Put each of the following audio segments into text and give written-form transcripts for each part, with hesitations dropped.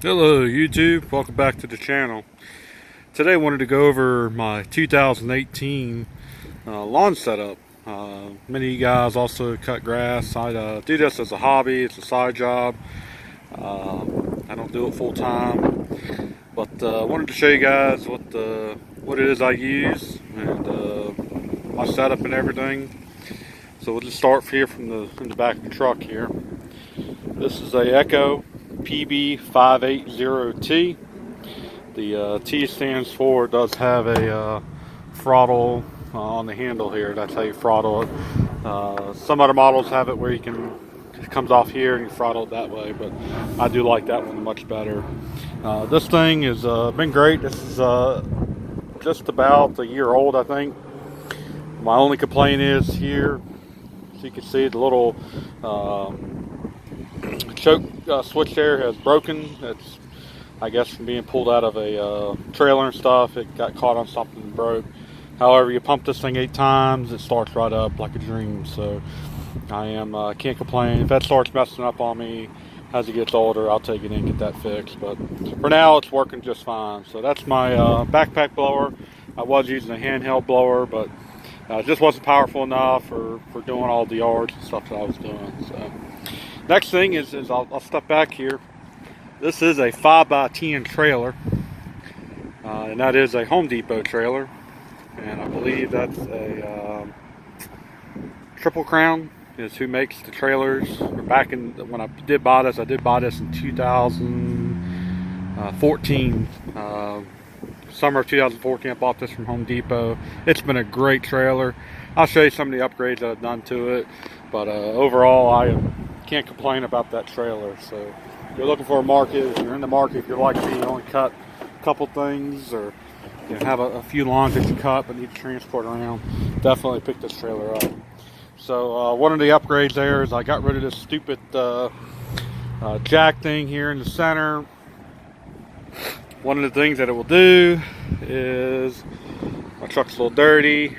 Hello YouTube, welcome back to the channel. Today I wanted to go over my 2018 lawn setup. Many of you guys also cut grass. I do this as a hobby, it's a side job. I don't do it full time, but I wanted to show you guys what it is I use and my setup and everything. So we'll just start here from the back of the truck here. This is a Echo PB580T. The T stands for, it does have a throttle on the handle here. That's how you throttle it. Some other models have it where it comes off here and you throttle it that way, but I do like that one much better. This thing has been great. This is just about a year old, I think. My only complaint is here, so you can see the little choke switch there has broken. It's, I guess, from being pulled out of a trailer and stuff. It got caught on something and broke. However, you pump this thing 8 times, it starts right up like a dream. So I can't complain. If that starts messing up on me as it gets older, I'll take it in and get that fixed. But for now, it's working just fine. So that's my backpack blower. I was using a handheld blower, but it just wasn't powerful enough for doing all the yards and stuff that I was doing. So next thing is I'll step back here. This is a 5x10 trailer, and that is a Home Depot trailer, and I believe that's a Triple Crown is who makes the trailers. Back when I did buy this in 2014. Summer of 2014, I bought this from Home Depot. It's been a great trailer. I'll show you some of the upgrades that I've done to it, but overall I can't complain about that trailer. So if you're looking for a market, if you're in the market, if you're like me, you only cut a couple things, or you have a few lawns that you cut but need to transport around, definitely pick this trailer up. So one of the upgrades there is I got rid of this stupid jack thing here in the center. One of the things that it will do is, my truck's a little dirty,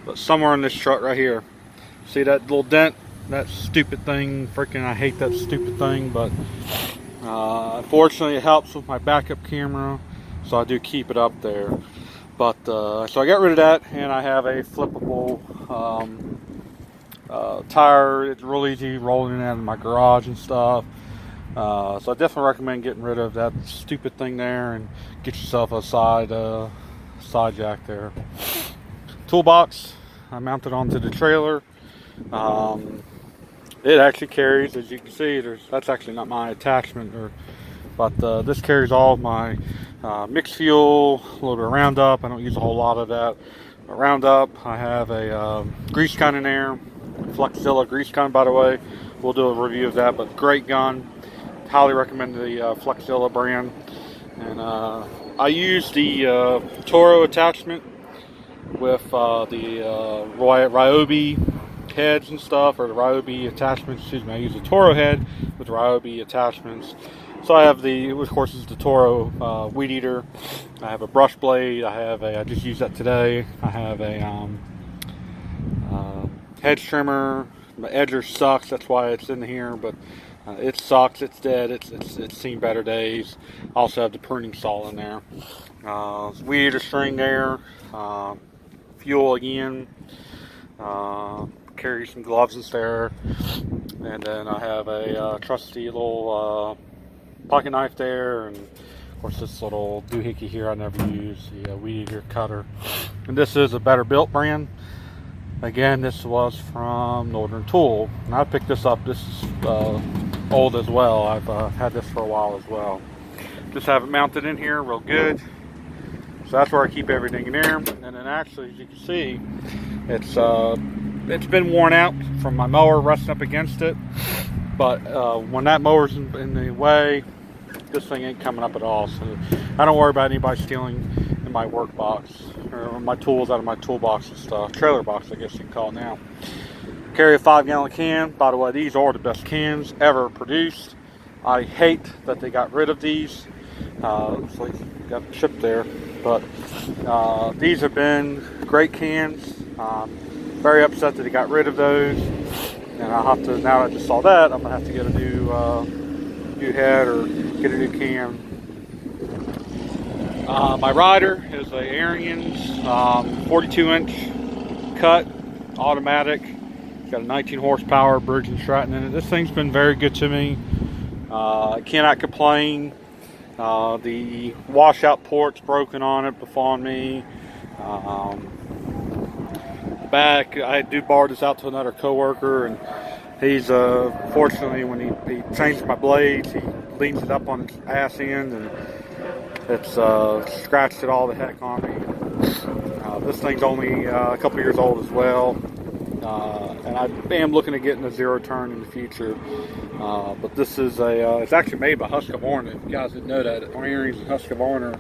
but somewhere in this truck right here, see that little dent? That stupid thing, freaking I hate that stupid thing, but unfortunately it helps with my backup camera, so I do keep it up there. But so I got rid of that, and I have a flippable tire. It's real easy rolling it out of my garage and stuff. So I definitely recommend getting rid of that stupid thing there and get yourself a side jack there. Toolbox I mounted onto the trailer. It actually carries, as you can see, that's actually not my attachment, but this carries all of my mixed fuel, a little bit of Roundup. I don't use a whole lot of that. Roundup. I have a grease gun in there, Flexzilla grease gun, by the way. We'll do a review of that, but great gun. Highly recommend the Flexzilla brand. And I use the Toro attachment with the Ryobi heads and stuff, or the Ryobi attachments. Excuse me. I use the Toro head with Ryobi attachments. So I have of course, it's the Toro weed eater. I have a brush blade. I just used that today. I have a hedge trimmer. My edger sucks. That's why it's in here, but it sucks. It's dead. It's seen better days. I also have the pruning saw in there. Weed eater string there. Fuel again. Carry some gloves in there, and then I have a trusty little pocket knife there, and of course this little doohickey here I never use, the weed eater cutter. And this is a Better Built brand. Again, this was from Northern Tool, and I picked this up. This is old as well. I've had this for a while as well. Just have it mounted in here real good. So that's where I keep everything in there. And then actually, as you can see, it's been worn out from my mower resting up against it. But when that mower's in the way, this thing ain't coming up at all. So I don't worry about anybody stealing in my work box or my tools out of my toolbox and stuff. Trailer box, I guess you can call it now. Carry a 5-gallon can. By the way, these are the best cans ever produced. I hate that they got rid of these. Looks like you got the chip there. But these have been great cans. Very upset that they got rid of those. And I'll have to, now that I just saw that, I'm going to have to get a new new head or get a new cam. My rider is a Ariens 42-inch cut automatic. It's got a 19 horsepower Briggs & Stratton in it. This thing's been very good to me. I cannot complain. The washout port's broken on it before me. Back, I do borrow this out to another coworker, and he's fortunately, when he changed my blades, he leans it up on his ass end, and it's scratched it all the heck on me. This thing's only a couple years old as well, and I am looking at getting a zero turn in the future. But this is it's actually made by Husqvarna. If you guys didn't know that, Ariens and Husqvarna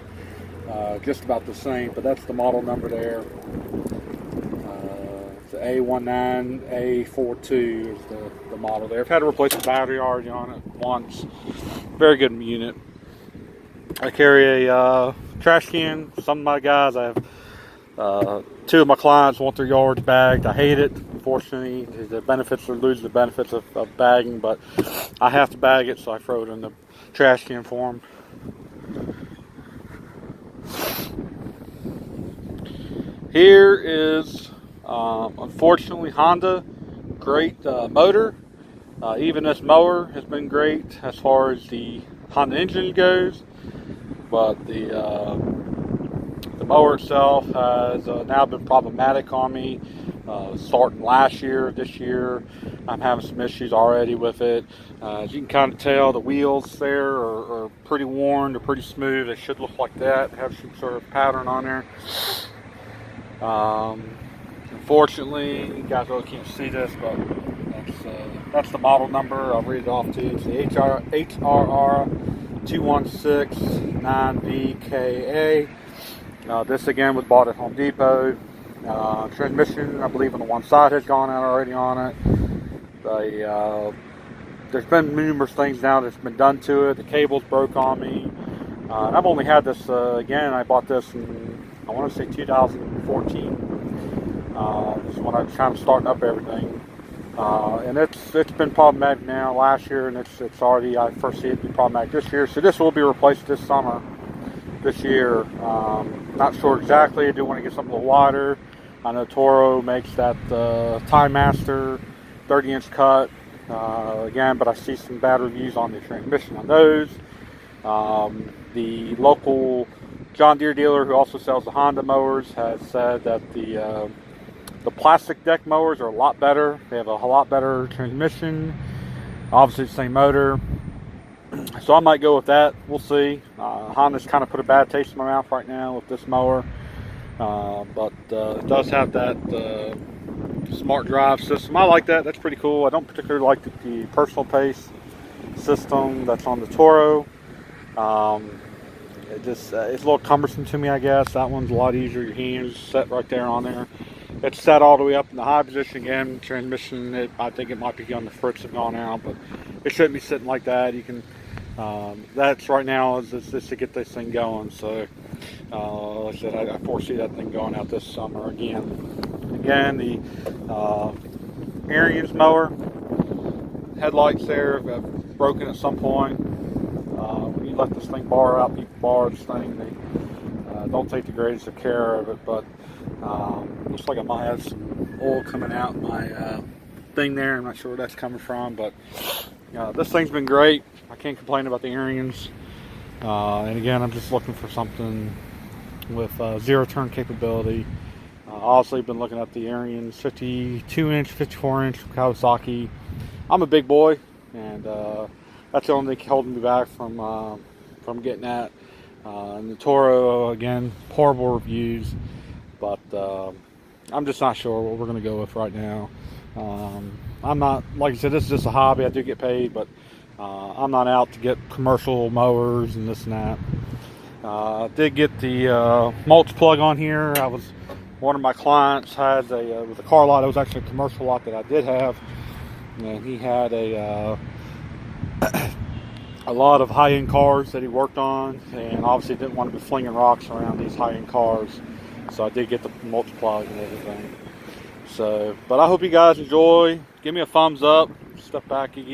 are just about the same, but that's the model number there. The A19A42 is the model there. I've had to replace the battery already on it once. Very good unit. I carry a trash can. Some of my guys, I have two of my clients want their yards bagged. I hate it. Unfortunately, the benefits are losing the benefits of bagging, but I have to bag it, so I throw it in the trash can for them. Here is unfortunately Honda. Great motor. Even this mower has been great as far as the Honda engine goes, but the mower itself has now been problematic on me. Starting last year, this year, I'm having some issues already with it. As you can kind of tell, the wheels there are pretty worn. They're pretty smooth. They should look like that. Have some sort of pattern on there. Unfortunately, you guys really can't see this, but that's the model number. I'll read it off to you. It's the HRR 2169VKA. This again was bought at Home Depot. Transmission, I believe, on the one side has gone out already on it. There's been numerous things now that's been done to it. The cables broke on me. And I've only had this again. I bought this in, I want to say 2014. This is when I was kind of starting up everything. And it's been problematic now last year, and it's already, I first see it be problematic this year. So this will be replaced this summer, this year. Not sure exactly. I do want to get something a little wider. I know Toro makes that Time Master 30-inch cut again, but I see some bad reviews on the transmission on those. The local John Deere dealer who also sells the Honda mowers has said that the plastic deck mowers are a lot better. They have a lot better transmission, obviously the same motor. So I might go with that. We'll see. Honda's kind of put a bad taste in my mouth right now with this mower. But it does have that smart drive system. I like that. That's pretty cool. I don't particularly like the personal pace system that's on the Toro. It's a little cumbersome to me, I guess. That one's a lot easier. Your hands set right there on there. It's set all the way up in the high position again. Transmission, I think it might be on the Fritz have gone out, but it shouldn't be sitting like that. You can. That's right now is just to get this thing going. So, like I said, I foresee that thing going out this summer again. Again, the Ariens mower headlights there have broken at some point. When you let this thing bar out, people bar this thing. They don't take the greatest of care of it, but looks like I might have some oil coming out my thing there. I'm not sure where that's coming from, but this thing's been great. I can't complain about the Ariens. And again, I'm just looking for something with zero turn capability. Obviously, been looking at the Ariens 52-inch, 54-inch Kawasaki. I'm a big boy, and that's the only thing holding me back from getting that. And the Toro, again, horrible reviews, but I'm just not sure what we're going to go with right now. I'm not, like I said, this is just a hobby. I do get paid, but I'm not out to get commercial mowers and this and that. I did get the mulch plug on here. One of my clients had with a car lot. It was actually a commercial lot that I did have, and he had a lot of high-end cars that he worked on, and obviously didn't want to be flinging rocks around these high-end cars. So I did get the mulch plug and everything. So, but I hope you guys enjoy. Give me a thumbs up. Step back again.